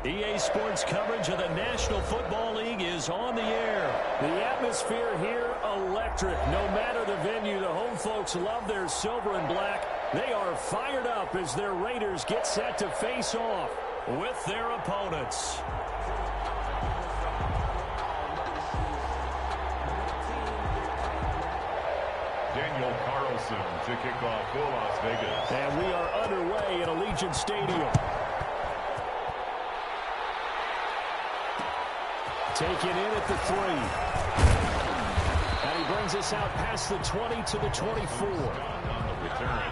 EA Sports coverage of the National Football League is on the air. The atmosphere here, electric. No matter the venue, the home folks love their silver and black. They are fired up as their Raiders get set to face off with their opponents. Daniel Carlson to kick off for Las Vegas. And we are underway at Allegiant Stadium. Taken in at the 3. And he brings us out past the 20 to the 24. On the return,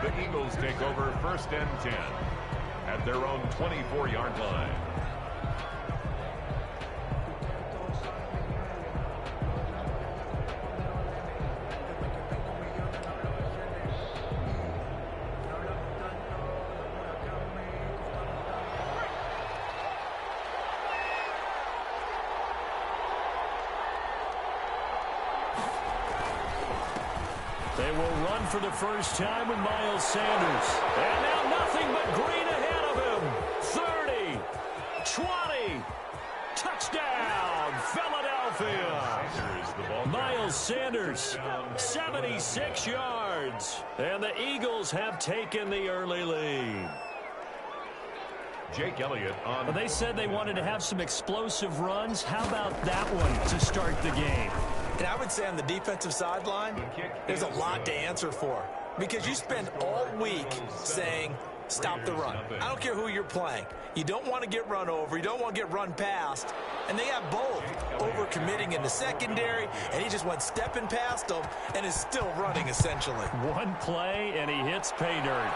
the Eagles take over 1st and 10 at their own 24-yard line. They will run for the first time with Miles Sanders. And now nothing but green ahead of him. 30, 20, touchdown, Philadelphia. Miles Sanders, 76 yards. And the Eagles have taken the early lead. Jake Elliott on. They said they wanted to have some explosive runs. How about that one to start the game? And I would say on the defensive sideline, there's a lot to answer for. Because you spend all week saying, stop the run. I don't care who you're playing. You don't want to get run over. You don't want to get run past. And they have both. Over-committing in the secondary, and he just went stepping past them and is still running, essentially. One play, and he hits pay dirt.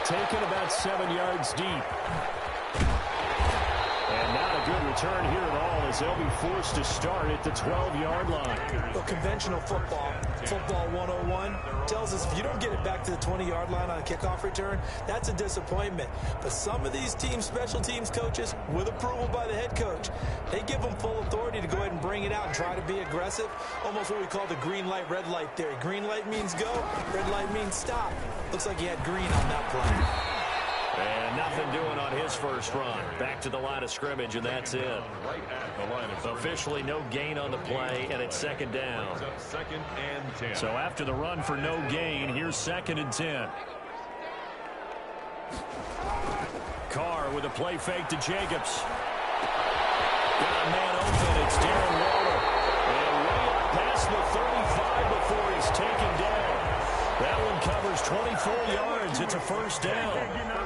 Taken about 7 yards deep. And not a good return here at all as they'll be forced to start at the 12-yard line. Well, conventional football 101, tells us if you don't get it back to the 20-yard line on a kickoff return, that's a disappointment. But some of these teams, special teams coaches, with approval by the head coach, they give them full authority to go ahead and bring it out and try to be aggressive. Almost what we call the green light, red light theory. Green light means go, red light means stop. Looks like he had green on that play. And nothing doing on his first run. Back to the line of scrimmage, and that's it. Officially no gain on the play, and it's 2nd down. 2nd and 10. So after the run for no gain, here's 2nd and 10. Carr with a play fake to Jacobs. Got a man open. It's Darren Waller. And way up past the 35 before he's taken down. That one covers 24 yards. It's a 1st down.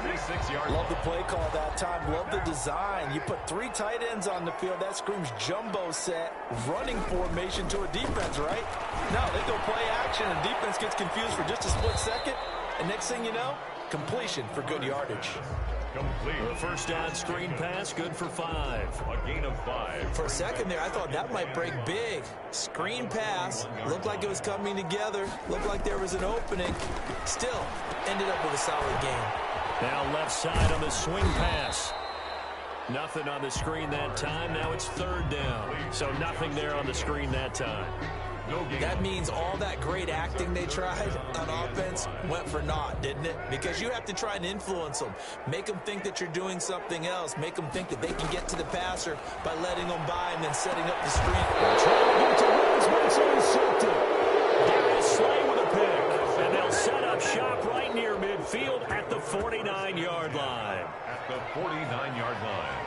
36 yards. Love the play call that time. Love the design. You put 3 tight ends on the field. That screams jumbo set, running formation to a defense, right? No, they go play action, and defense gets confused for just a split second. And next thing you know, completion for good yardage. Complete. The 1st down screen pass, good for 5. A gain of 5. For a second there, I thought that might break big. Screen pass. Looked like it was coming together. Looked like there was an opening. Still, ended up with a solid game. Now left side on the swing pass. Nothing on the screen that time. Now it's 3rd down. So nothing there on the screen that time. No gain. That means all that great acting they tried on offense went for naught, didn't it? Because you have to try and influence them. Make them think that you're doing something else. Make them think that they can get to the passer by letting them by and then setting up the screen. Trying to get to Williams, but it's intercepted. Darius Slay with a pick. And they'll set up shop right near midfield at the 49-yard line. At the 49-yard line.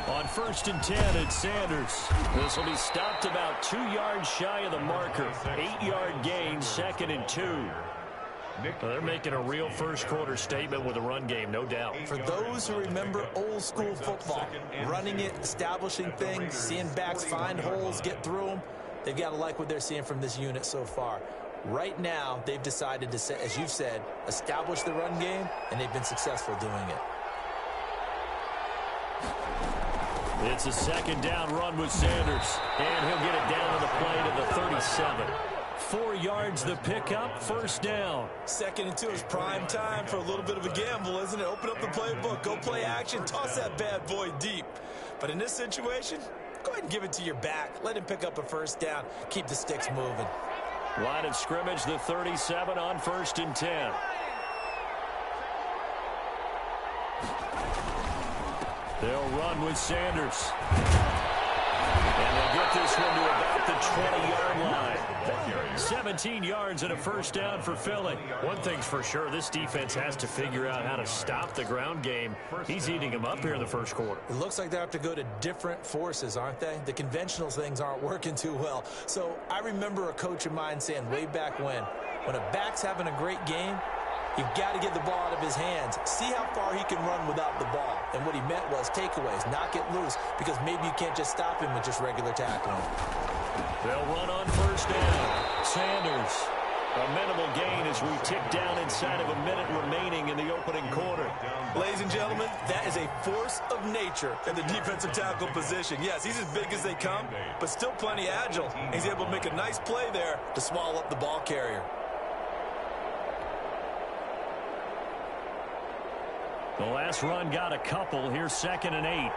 On 1st and 10, it's Sanders. This will be stopped about 2 yards shy of the marker. 8-yard gain, 2nd and 2. Well, they're making a real first-quarter statement with a run game, no doubt. For those who remember old-school football, running it, establishing things, seeing backs find holes, get through them, they've got to like what they're seeing from this unit so far. Right now, they've decided to, as you've said, establish the run game, and they've been successful doing it. It's a 2nd down run with Sanders. And he'll get it down to the play to the 37. 4 yards the pickup, 1st down. 2nd and 2 is prime time for a little bit of a gamble, isn't it? Open up the playbook, go play action, toss that bad boy deep. But in this situation, go ahead and give it to your back. Let him pick up a 1st down. Keep the sticks moving. Line of scrimmage, the 37 on 1st and 10. They'll run with Sanders. And they'll get this one to about the 20-yard line. 17 yards and a first down for Philly. One thing's for sure, this defense has to figure out how to stop the ground game. He's eating them up here in the first quarter. It looks like they have to go to different forces, aren't they? The conventional things aren't working too well. So I remember a coach of mine saying way back when a back's having a great game, you've got to get the ball out of his hands. See how far he can run without the ball. And what he meant was takeaways, knock it loose, because maybe you can't just stop him with just regular tackling. They'll run on first down. Sanders, a minimal gain as we tick down inside of a minute remaining in the opening quarter. Ladies and gentlemen, that is a force of nature in the defensive tackle position. Yes, he's as big as they come, but still plenty agile. He's able to make a nice play there to swallow up the ball carrier. The last run got a couple. Here's 2nd and 8.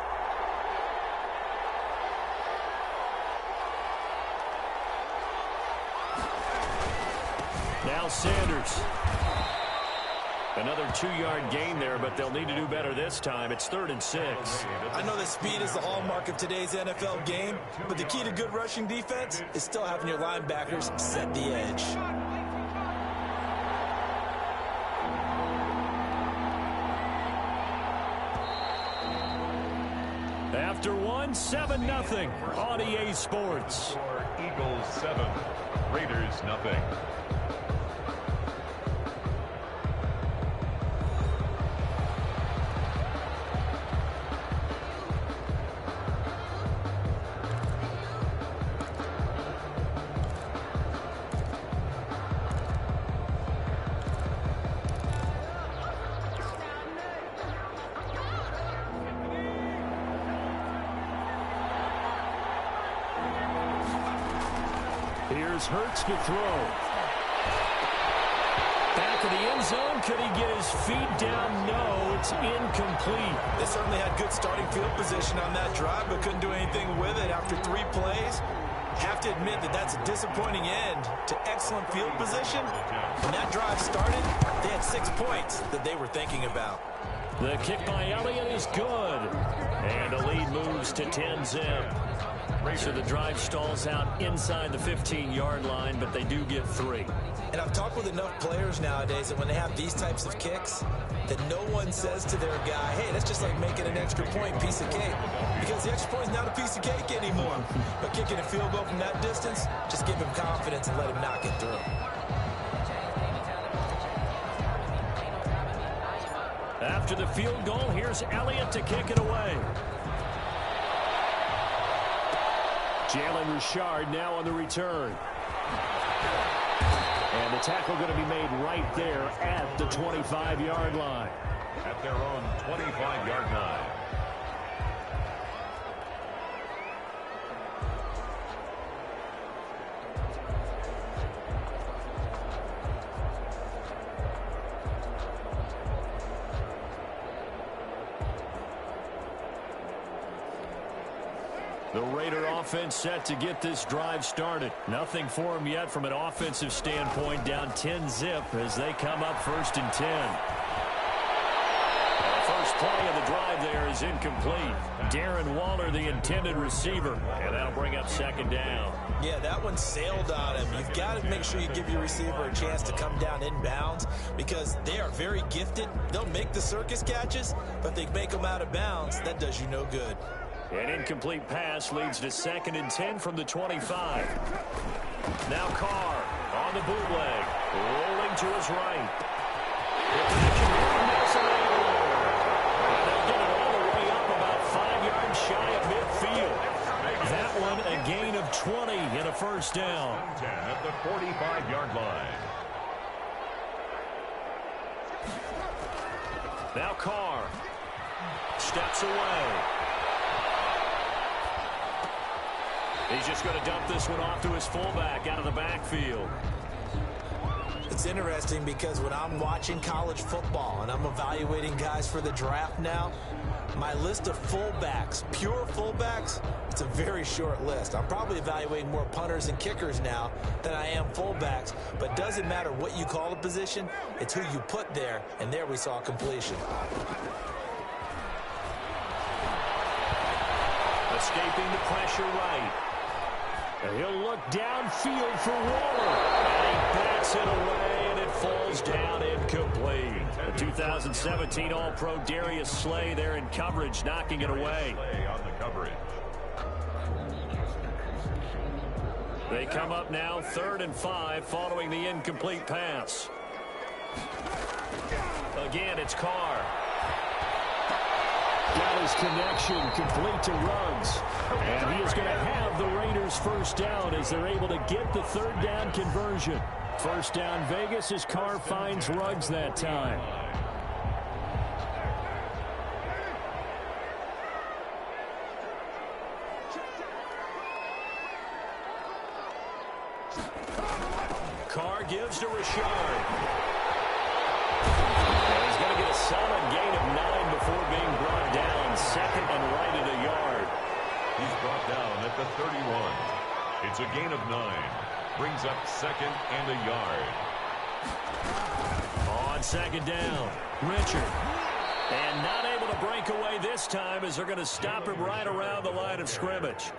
Now Sanders. Another 2-yard gain there, but they'll need to do better this time. It's 3rd and 6. I know that speed is the hallmark of today's NFL game, but the key to good rushing defense is still having your linebackers set the edge. After one, 7-0 on EA Sports. Eagles 7, Raiders 0. Here's Hurts to throw. Back of the end zone. Could he get his feet down? No, it's incomplete. They certainly had good starting field position on that drive, but couldn't do anything with it after 3 plays. Have to admit that that's a disappointing end to excellent field position. When that drive started, they had 6 points that they were thinking about. The kick by Elliott is good. And the lead moves to 10-zip. So the drive stalls out inside the 15-yard line, but they do get 3. And I've talked with enough players nowadays that when they have these types of kicks, that no one says to their guy, hey, that's just like making an extra point, piece of cake. Because the extra point is not a piece of cake anymore. But kicking a field goal from that distance, just give him confidence and let him knock it through. After the field goal, here's Elliott to kick it away. Jalen Richard now on the return. And the tackle going to be made right there at the 25-yard line. At their own 25-yard line. The Raider offense set to get this drive started. Nothing for them yet from an offensive standpoint, down 10-zip as they come up 1st and 10. The first play of the drive there is incomplete. Darren Waller, the intended receiver, and that'll bring up 2nd down. Yeah, that one sailed on him. You've got to make sure you give your receiver a chance to come down inbounds because they are very gifted. They'll make the circus catches, but if they make them out of bounds, that does you no good. An incomplete pass leads to 2nd and 10 from the 25. Now Carr on the bootleg, rolling to his right. The connection here, Nelson Aguilar. And they'll get it all the way up about 5 yards shy of midfield. That one a gain of 20 and a first down. 10 at the 45-yard line. Now Carr steps away. He's just going to dump this one off to his fullback out of the backfield. It's interesting because when I'm watching college football and I'm evaluating guys for the draft now, my list of fullbacks, pure fullbacks, it's a very short list. I'm probably evaluating more punters and kickers now than I am fullbacks, but it doesn't matter what you call a position, it's who you put there, and there we saw completion. escaping the pressure right. And he'll look downfield for Waller. And he bats it away, and it falls down incomplete. The 2017 All-Pro Darius Slay there in coverage, knocking it away. On the coverage. They come up now 3rd and 5 following the incomplete pass. Again, it's Carr. Got his connection complete to Ruggs. And he is going to have the Raiders first down as they're able to get the 3rd down conversion. First down Vegas as Carr finds Ruggs that time. Carr gives to Rashard. And he's going to get a solid gain of 9 before being brought down. 2nd and right at a yard. He's brought down at the 31. It's a gain of 9. Brings up 2nd and a yard. On 2nd down, Richard. And not able to break away this time as they're going to stop him right around the line of scrimmage.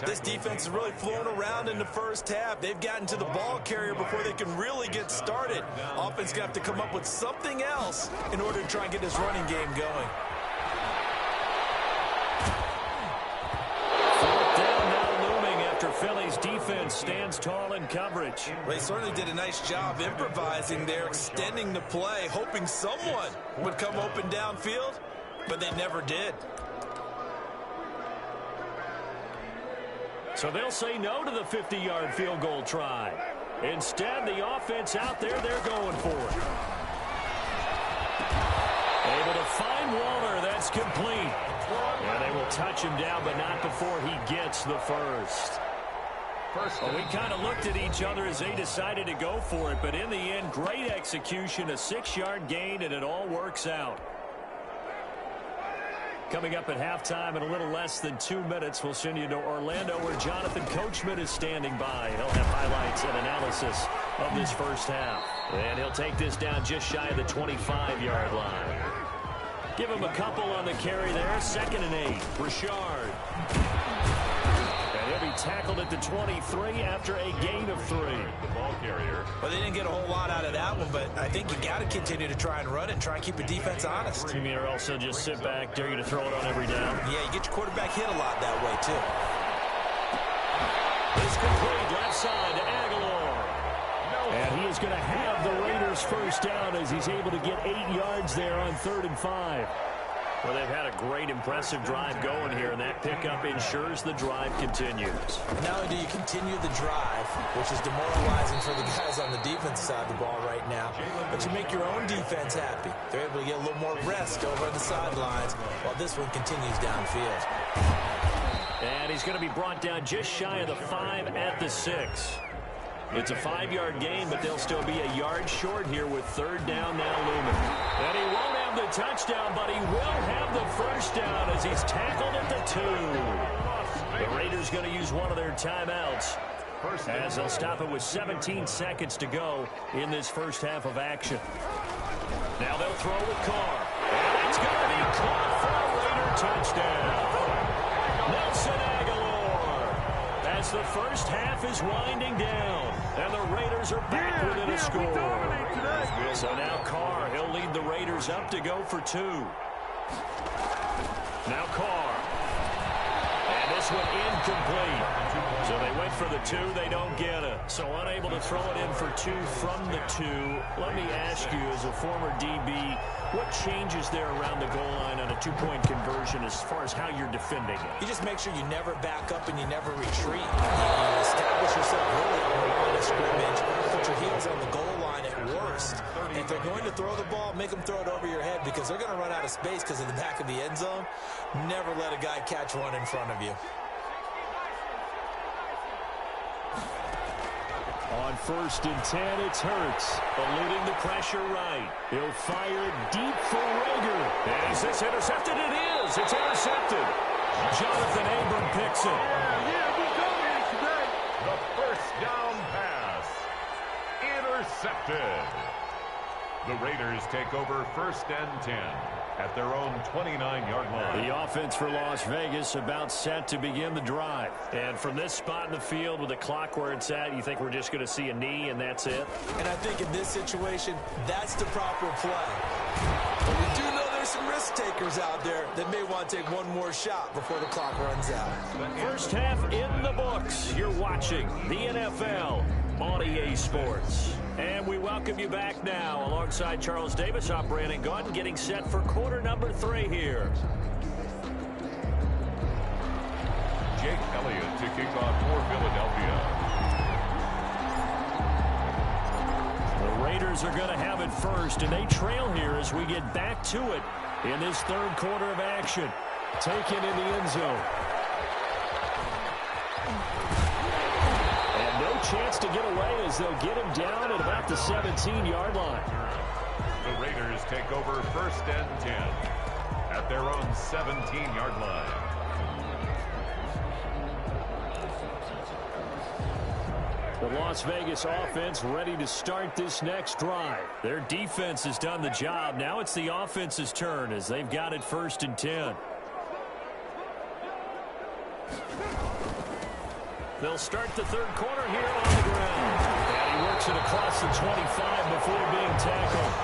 This defense is really flown around in the first half. They've gotten to the ball carrier before they can really get started. Offense going to have to come up with something else in order to try and get this running game going. 4th down now looming after Philly's defense stands tall in coverage. They certainly did a nice job improvising there, extending the play, hoping someone would come open downfield, but they never did. So they'll say no to the 50-yard field goal try. Instead, the offense out there, they're going for it. Able to find Waller. That's complete. And they will touch him down, but not before he gets the first. Well, we kind of looked at each other as they decided to go for it, but in the end, great execution, a 6-yard gain, and it all works out. Coming up at halftime in a little less than 2 minutes, we'll send you to Orlando where Jonathan Coachman is standing by. He'll have highlights and analysis of this first half. And he'll take this down just shy of the 25-yard line. Give him a couple on the carry there. 2nd and 8. Rashard. And he'll be tackled at the 23 after a gain of 3. The ball carrier. Well, they didn't get a whole lot out of that one, but I think you got to continue to try and run it and try and keep the defense honest. You mean or also just sit back, dare you to throw it on every down? Yeah, you get your quarterback hit a lot that way, too. It's complete left side to Aguilar. And he is going to have the Raiders first down as he's able to get 8 yards there on 3rd and 5. Well, they've had a great, impressive drive going here, and that pickup ensures the drive continues. Not only do you continue the drive, which is demoralizing for the guys on the defensive side of the ball right now, but you make your own defense happy. They're able to get a little more rest over on the sidelines while this one continues downfield. And he's going to be brought down just shy of the 5 at the 6. It's a 5-yard gain, but they'll still be a yard short here with 3rd down now looming. And he won't have the touchdown, but he will have the first down as he's tackled at the 2. The Raiders going to use one of their timeouts as they'll stop it with 17 seconds to go in this first half of action. Now they'll throw with Carr. And it's going to be caught for a Raider touchdown. Nelson Aguilar. As the first half is winding down, and the Raiders are back within a score. So now Carr, he'll lead the Raiders up to go for 2. Now Carr. And this one incomplete. So they went for the 2, they don't get it. So unable to throw it in for 2 from the 2. Let me ask you, as a former DB, what changes there around the goal line on a 2-point conversion as far as how you're defending it? You just make sure you never back up and you never retreat. You establish yourself really on the line of scrimmage, put your heels on the goal line at worst. And if they're going to throw the ball, make them throw it over your head because they're going to run out of space because of the back of the end zone. Never let a guy catch one in front of you. On 1st and 10, it's Hurts, eluding the pressure right. He'll fire deep for Rager. Is this intercepted? It is. It's intercepted. Jonathan Abram picks it. The first down pass. Intercepted. The Raiders take over 1st and 10. at their own 29-yard line. The offense for Las Vegas about set to begin the drive. And from this spot in the field with the clock where it's at, you think we're just going to see a knee and that's it? And I think in this situation, that's the proper play. But we do know there's some risk takers out there that may want to take one more shot before the clock runs out. First half in the books. You're watching the NFL on EA Sports. And we welcome you back now alongside Charles Davis. I'm Brandon Gunn getting set for quarter number 3 here. Jake Elliott to kick off for Philadelphia. The Raiders are going to have it first, and they trail here as we get back to it in this third quarter of action. Taken in the end zone. And no chance to get away as they'll get him down at about the 17-yard line. The Raiders take over first and 10 at their own 17-yard line. The Las Vegas offense ready to start this next drive. Their defense has done the job. Now it's the offense's turn as they've got it first and 10. They'll start the third quarter here on the ground. And he works it across the 25 before being tackled.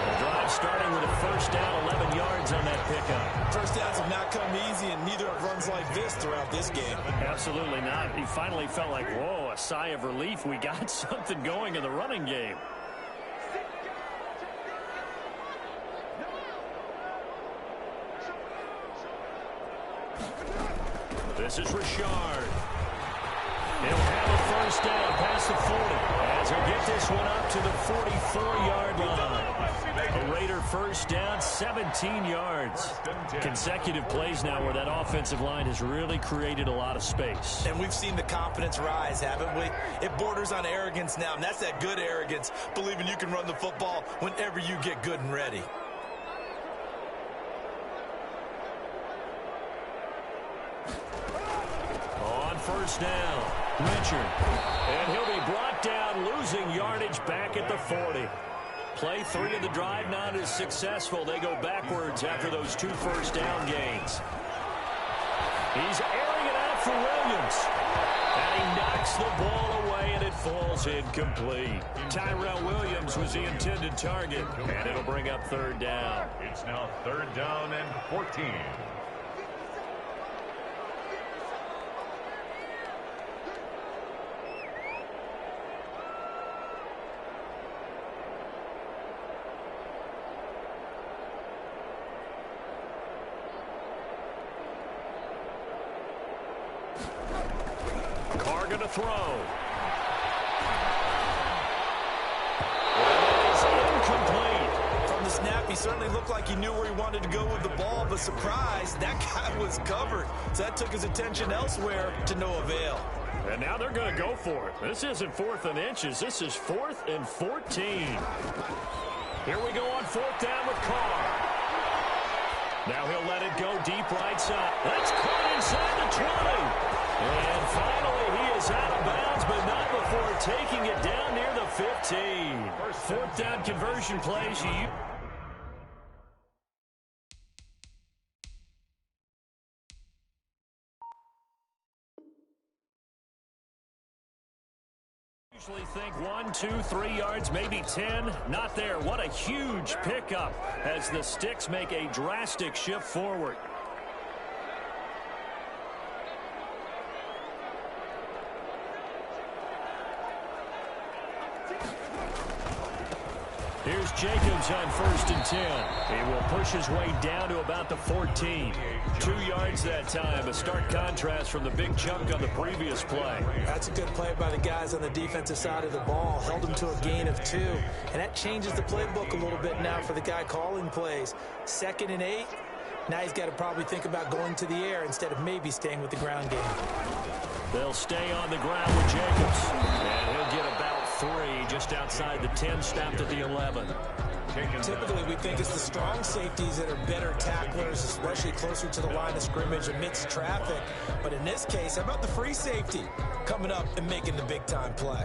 The drive starting with a first down, 11 yards on that pickup. First downs have not come easy, and neither have runs like this throughout this game. Absolutely not. He finally felt like, whoa, a sigh of relief. We got something going in the running game. This is Richard. He'll have a first down past the 40 as he'll get this one up to the 44-yard line. A Raider first down, 17 yards. Consecutive plays now where that offensive line has really created a lot of space. And we've seen the confidence rise, haven't we? It borders on arrogance now, and that's that good arrogance, believing you can run the football whenever you get good and ready. On first down, Richard. And he'll be brought down, losing yardage back at the 40. Play 3 of the drive not as successful. They go backwards after those 2 first down gains. He's airing it out for Williams. And he knocks the ball away, and it falls incomplete. Tyrell Williams was the intended target, and it'll bring up third down. It's now third down and 14. Carr going to throw. Incomplete. From the snap, he certainly looked like he knew where he wanted to go with the ball, but surprise, that guy was covered. So that took his attention elsewhere to no avail. And now they're going to go for it. This isn't 4th and inches. This is 4th and 14. Here we go on 4th down with Carr. Now he'll let it go deep right side. That's caught inside the 20. And finally he is out of bounds, but not before taking it down near the 15. 4th down conversion plays. Usually think 1, 2, 3 yards, maybe 10. Not there. What a huge pickup as the Sticks make a drastic shift forward. Here's Jacobs on 1st and 10. He will push his way down to about the 14. 2 yards that time. A stark contrast from the big chunk on the previous play. That's a good play by the guys on the defensive side of the ball. Held them to a gain of 2. And that changes the playbook a little bit now for the guy calling plays. 2nd and 8. Now he's got to probably think about going to the air instead of maybe staying with the ground game. They'll stay on the ground with Jacobs. And he'll get about 3 just outside the 10, stopped at the 11. Typically, we think it's the strong safeties that are better tacklers, especially closer to the line of scrimmage amidst traffic. But in this case, how about the free safety coming up and making the big-time play?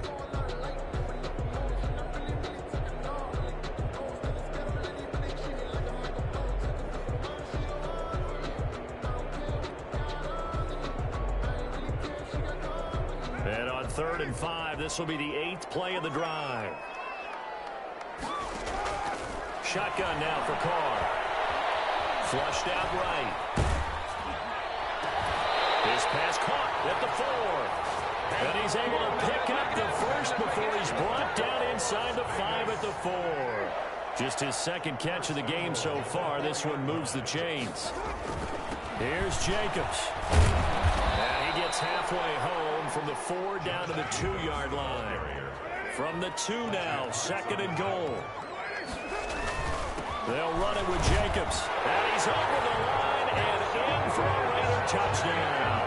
3rd and 5. This will be the 8th play of the drive. Shotgun now for Carr. Flushed out right. His pass caught at the 4. And he's able to pick up the first before he's brought down inside the 5 at the 4. Just his 2nd catch of the game so far. This one moves the chains. Here's Jacobs. And he gets halfway home from the 4 down to the 2-yard line. From the 2 now, 2nd and goal. They'll run it with Jacobs. And he's over the line and in for a Raider touchdown.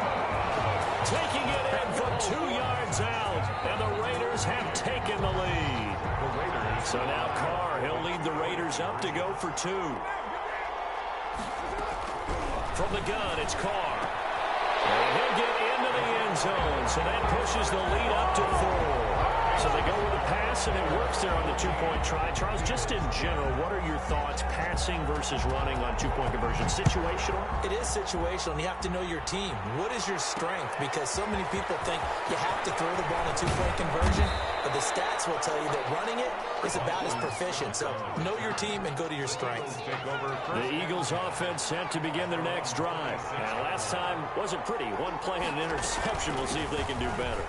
Taking it in from 2 yards out. And the Raiders have taken the lead. So now Carr, he'll lead the Raiders up to go for 2. From the gun, it's Carr. And he'll get into the end zone. So that pushes the lead up to 4. So they go with a pass, and it works there on the 2-point try. Charles, just in general, what are your thoughts, passing versus running on 2-point conversion? Situational? It is situational, and you have to know your team. What is your strength? Because so many people think you have to throw the ball in a 2-point conversion, but the stats will tell you that running it is about as proficient. So know your team and go to your strength. The Eagles offense set to begin their next drive. And last time wasn't pretty. 1 play and an interception. We'll see if they can do better.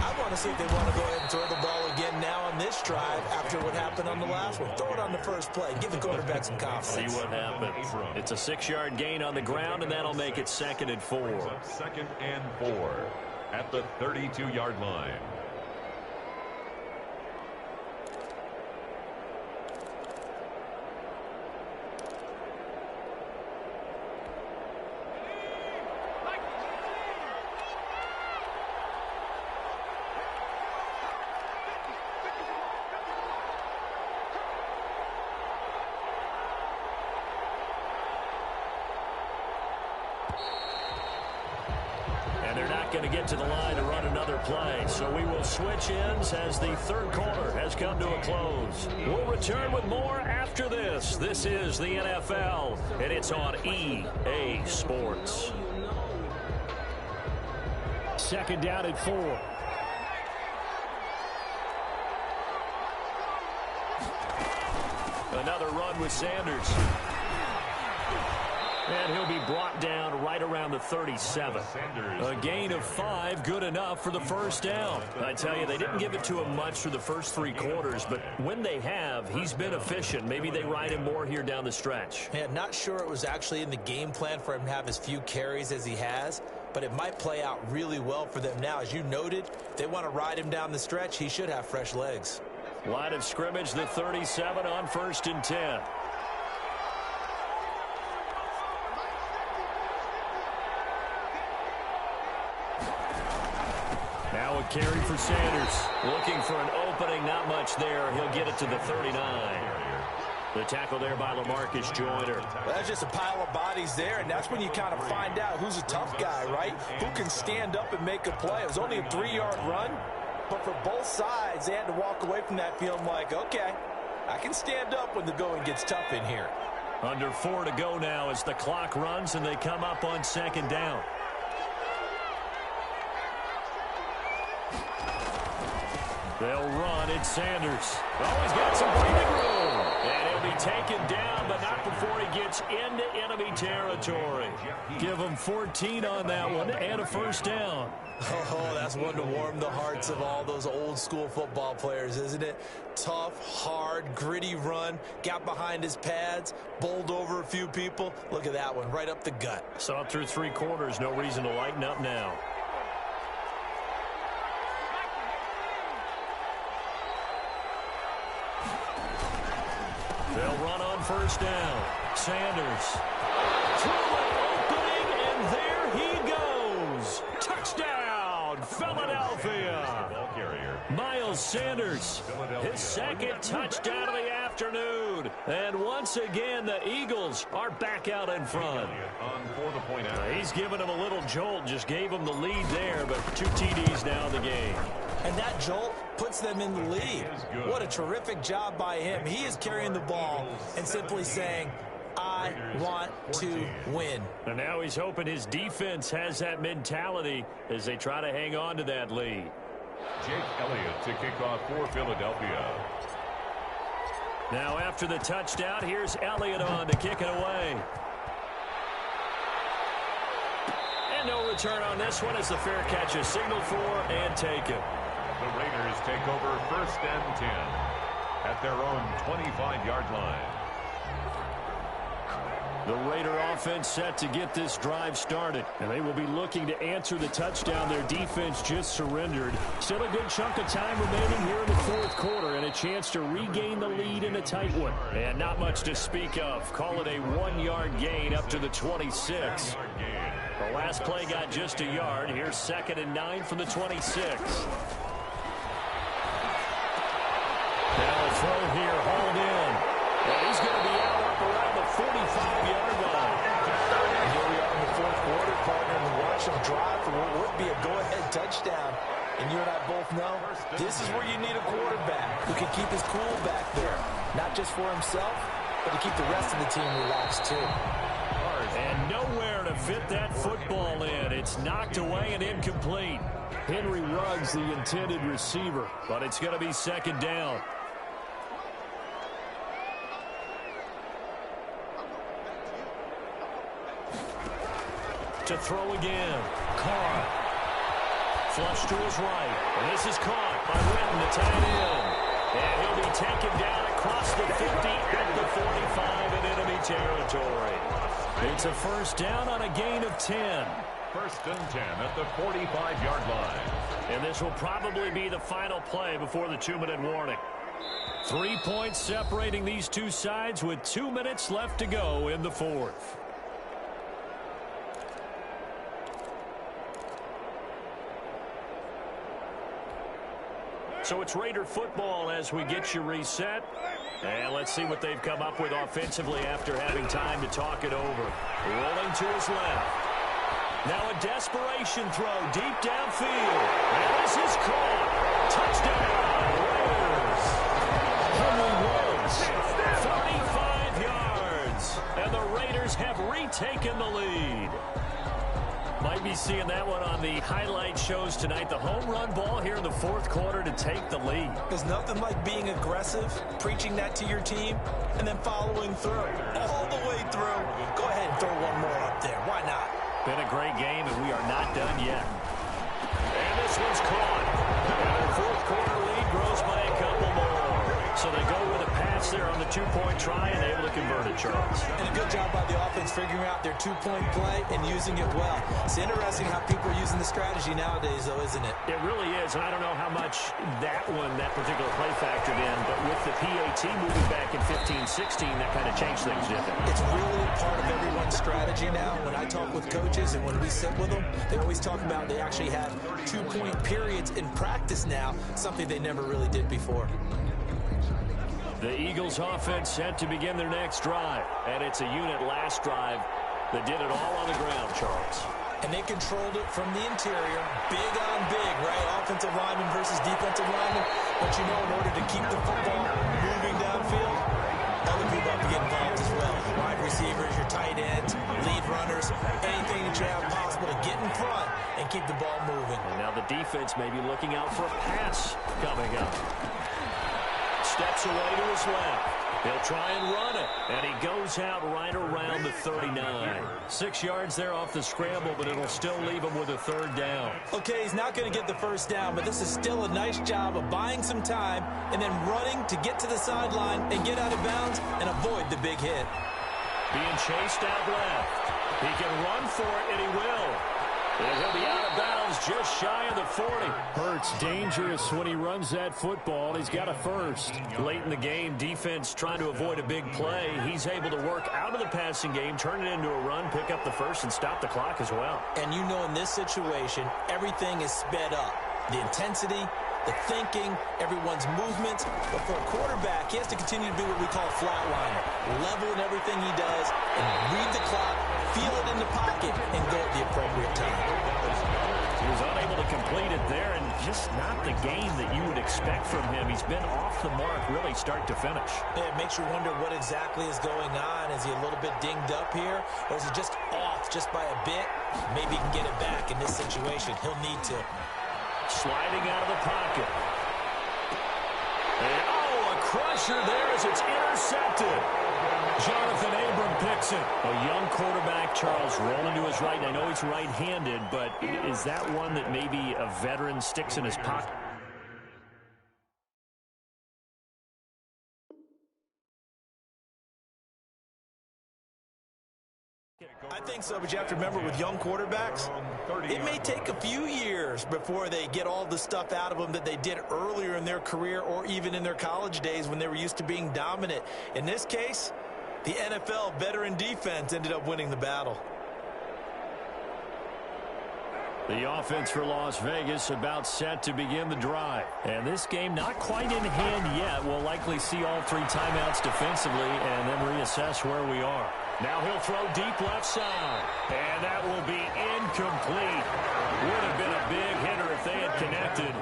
I want to see if they want to go ahead and throw the ball again now on this drive after what happened on the last one. Throw it on the first play. Give the quarterback some confidence. See what happens. It's a 6-yard gain on the ground, and that'll make it 2nd and 4. 2nd and 4 at the 32-yard line. Going to get to the line to run another play. So we will switch ends as the 3rd quarter has come to a close. We'll return with more after this. This is the NFL, and it's on EA Sports. 2nd down at 4. Another run with Sanders. And he'll be brought down right around the 37. A gain of 5, good enough for the 1st down. I tell you, they didn't give it to him much for the first 3 quarters, but when they have, he's been efficient. Maybe they ride him more here down the stretch. Yeah, not sure it was actually in the game plan for him to have as few carries as he has, but it might play out really well for them now. As you noted, they want to ride him down the stretch. He should have fresh legs. Line of scrimmage, the 37 on 1st and 10. Now a carry for Sanders. Looking for an opening, not much there. He'll get it to the 39. The tackle there by LaMarcus Joyner. Well, that's just a pile of bodies there, and that's when you kind of find out who's a tough guy, right? Who can stand up and make a play. It was only a 3-yard run, but for both sides, they had to walk away from that feeling like, okay, I can stand up when the going gets tough in here. Under 4 to go now as the clock runs and they come up on 2nd down. They'll run. It's Sanders. Oh, he's got some breathing room. And he'll be taken down, but not before he gets into enemy territory. Give him 14 on that one and a 1st down. Oh, that's one to warm the hearts of all those old-school football players, isn't it? Tough, hard, gritty run. Got behind his pads, bowled over a few people. Look at that one, right up the gut. Saw it through 3 quarters. No reason to lighten up now. They'll run on 1st down. Sanders. Opening, and there he goes. Touchdown, Philadelphia. Miles Sanders, his 2nd touchdown of the afternoon. And once again, the Eagles are back out in front. He's given him a little jolt, just gave him the lead there, but 2 TDs now in the game. And that jolt puts them in the lead. What a terrific job by him. He is carrying the ball and simply saying, I want to win. And now he's hoping his defense has that mentality as they try to hang on to that lead. Jake Elliott to kick off for Philadelphia. Now after the touchdown, here's Elliott on to kick it away. And no return on this one as the fair catch is signaled for and taken. The Raiders take over 1st and 10 at their own 25-yard line. The Raider offense set to get this drive started. And they will be looking to answer the touchdown their defense just surrendered. Still a good chunk of time remaining here in the 4th quarter and a chance to regain the lead in a tight one. And not much to speak of. Call it a 1-yard gain up to the 26. The last play got just a yard. Here's 2nd and 9 from the 26. Now a throw here, hauled in. And he's going to be out up around the 45-yard line. And here we are in the 4th quarter, partner, and watch them drive for what would be a go-ahead touchdown. And you and I both know this is where you need a quarterback who can keep his cool back there. Not just for himself, but to keep the rest of the team relaxed too. And nowhere to fit that football in. It's knocked away and incomplete. Henry Ruggs, the intended receiver, but it's going to be 2nd down. To throw again. Carr. Flush to his right. And this is caught by Witten, the tight end. And he'll be taken down across the 50 at the 45 in enemy territory. It's a 1st down on a gain of 10. 1st and 10 at the 45-yard line. And this will probably be the final play before the 2-minute warning. 3 points separating these two sides with 2 minutes left to go in the 4th. So it's Raider football as we get you reset. And let's see what they've come up with offensively after having time to talk it over. Rolling to his left. Now a desperation throw deep downfield. And this is caught. Touchdown, Raiders. Henry Ruggs, 45 yards. And the Raiders have retaken the lead. Might be seeing that one on the highlight shows tonight. The home run ball here in the 4th quarter to take the lead. There's nothing like being aggressive, preaching that to your team, and then following through. All the way through. Go ahead and throw one more up there. Why not? Been a great game, and we are not done yet. And this one's caught. And their 4th quarter lead grows by a couple more. So they go with a pass there on the 2-point try and able to convert it, Charles. And a good job by the offense figuring out their 2-point play and using it well. It's interesting how people are using the strategy nowadays, though, isn't it? It really is, and I don't know how much that particular play factored in, but with the PAT moving back in 15-16, that kind of changed things, didn't it? It's really part of everyone's strategy now. When I talk with coaches and when we sit with them, they always talk about they actually have 2-point periods in practice now, something they never really did before. The Eagles offense set to begin their next drive, and it's a unit last drive that did it all on the ground, Charles. And they controlled it from the interior, big on big, right? Offensive lineman versus defensive lineman. But you know, in order to keep the football moving downfield, other people have to get involved as well. Wide receivers, your tight ends, lead runners, anything that you have possible to get in front and keep the ball moving. And now the defense may be looking out for a pass coming up. Steps away to his left. He'll try and run it. And he goes out right around the 39. 6 yards there off the scramble, but it'll still leave him with a 3rd down. Okay, he's not going to get the 1st down, but this is still a nice job of buying some time and then running to get to the sideline and get out of bounds and avoid the big hit. Being chased out left. He can run for it, and he will. And he'll be out of bounds just shy of the 40. Hurts dangerous when he runs that football. He's got a 1st. Late in the game, defense trying to avoid a big play. He's able to work out of the passing game, turn it into a run, pick up the 1st, and stop the clock as well. And you know in this situation, everything is sped up. The intensity, the thinking, everyone's movements. But for a quarterback, he has to continue to do what we call flatliner. Level in everything he does and read the clock, feel it in the pocket, and go at the appropriate time. He was unable to complete it there, and just not the game that you would expect from him. He's been off the mark really start to finish. Yeah, it makes you wonder what exactly is going on. Is he a little bit dinged up here, or is he just off just by a bit? Maybe he can get it back in this situation. He'll need to. Sliding out of the pocket. And, oh, a crusher there as it's intercepted. Jonathan Abram picks it. A young quarterback, Charles, rolling to his right. And I know he's right-handed, but is that one that maybe a veteran sticks in his pocket? I think so, but you have to remember with young quarterbacks, it may take a few years before they get all the stuff out of them that they did earlier in their career or even in their college days when they were used to being dominant. In this case, the NFL veteran defense ended up winning the battle. The offense for Las Vegas about set to begin the drive. And this game not quite in hand yet. We'll likely see all three timeouts defensively and then reassess where we are. Now he'll throw deep left side. And that will be incomplete. Would have been a big hitter if they had connected.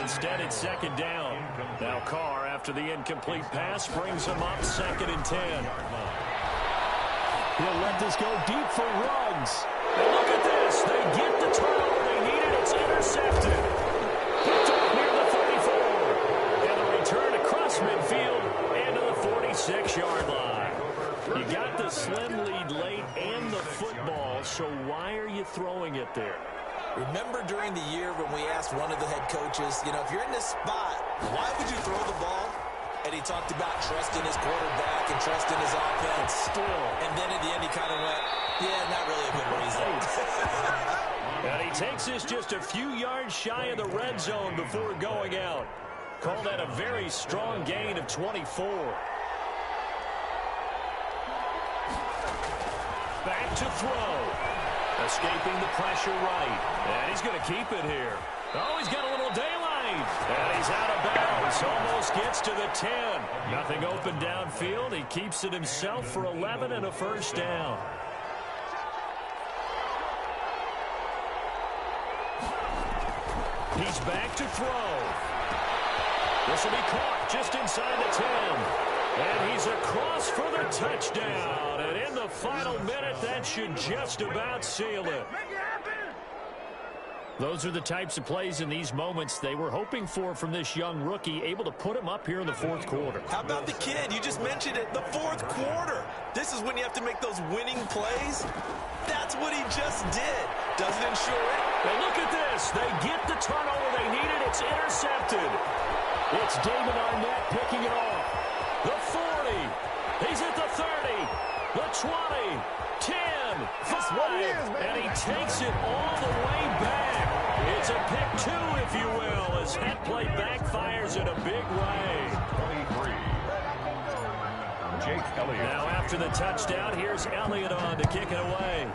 Instead, it's second down. Now Carr, after the incomplete pass, brings him up 2nd and 10. He'll let this go deep for Ruggs. And look at this. They get the turnover they needed. It's intercepted. Picked up near the 34. And the return across midfield into the 46-yard line. You got the slim lead late and the football, so why are you throwing it there? Remember during the year when we asked one of the head coaches, you know, if you're in this spot, why would you throw the ball? And he talked about trusting his quarterback and trusting his offense. Still. And then at the end he kind of went, yeah, not really a good reason. And he takes this just a few yards shy of the red zone before going out. Call that a very strong gain of 24. Back to throw. Escaping the pressure right. And he's going to keep it here. Oh, he's got a little daylight. And he's out of bounds. Almost gets to the 10. Nothing open downfield. He keeps it himself for 11 and a first down. He's back to throw. This will be caught just inside the 10. And he's across for the touchdown. And in the final minute, that should just about seal it. Those are the types of plays in these moments they were hoping for from this young rookie, able to put him up here in the fourth quarter. How about the kid? You just mentioned it, the fourth quarter. This is when you have to make those winning plays. That's what he just did. Doesn't ensure it. And look at this. They get the turnover they needed. It's intercepted. It's David Arnett picking it off. The 40. He's at the 30. The 20. 10. 5. And he takes it all the way back. It's a pick two, if you will, as that play backfires in a big way. 23. Jake Elliott. Now after the touchdown, here's Elliott on to kick it away.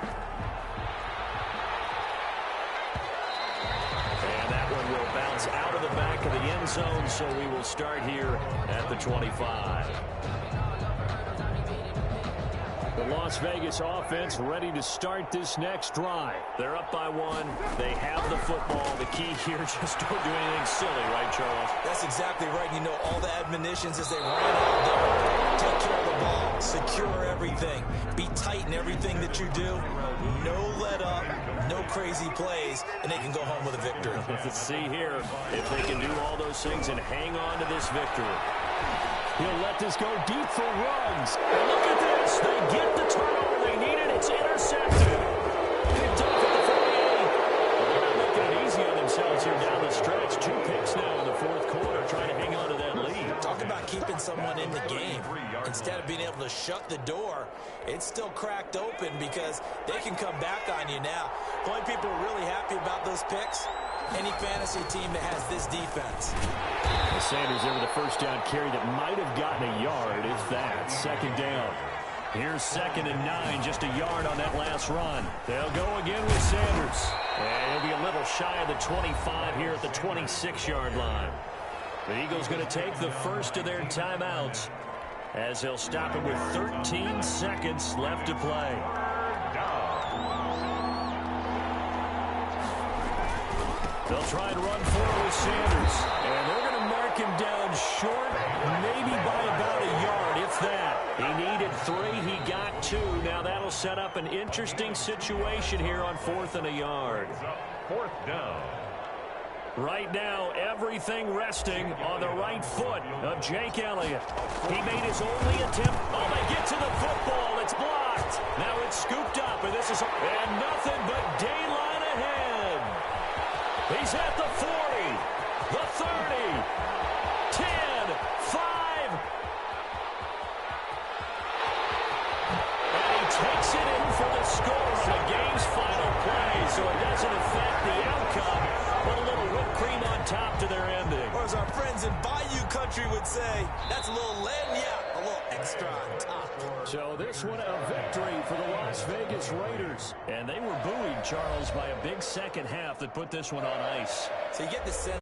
And that one will bounce out of the back of the end zone, so we will start here at the 25. The Las Vegas offense ready to start this next drive. They're up by 1. They have the football. The key here, just don't do anything silly, right, Charles? That's exactly right. You know, all the admonitions as they ran out there. Take care of the ball. Secure everything. Be tight in everything that you do. No let up. No crazy plays. And they can go home with a victory. Let's see here if they can do all those things and hang on to this victory. He'll let this go deep for Ruggs. And look at this. They get the turnover they needed. It's intercepted. Picked off at the 48. They're not making it easy on themselves here down the stretch. 2 picks now in the fourth quarter trying to hang on to that lead. Talk about keeping someone in the game. Instead of being able to shut the door, it's still cracked open because they can come back on you now. The only people are really happy about those picks, any fantasy team that has this defense. Sanders there with a first down carry that might have gotten a yard, if that. Second down. Here's 2nd and 9, just a yard on that last run. They'll go again with Sanders. And he'll be a little shy of the 25 here at the 26-yard line. The Eagles going to take the first of their timeouts as they'll stop it with 13 seconds left to play. They'll try and run forward with Sanders. And they're going to mark him down short, maybe by about a yard, if that. He needed 3. He got 2. Now that'll set up an interesting situation here on 4th and a yard. 4th down. Right now, everything resting on the right foot of Jake Elliott. He made his only attempt. Oh, they get to the football. It's blocked. Now it's scooped up, and this is and nothing but daylight ahead. He's at the 40, the 30, 10, 5. And he takes it in for the score on the game's final play, so it doesn't affect the outcome. Put a little whipped cream on top to their ending. Or as our friends in Bayou Country would say, that's a little lagniappe, a little extra on top. So this one a victory for the Las Vegas Raiders. And they were buoyed, Charles, by a big second half that put this one on ice. So you get the sense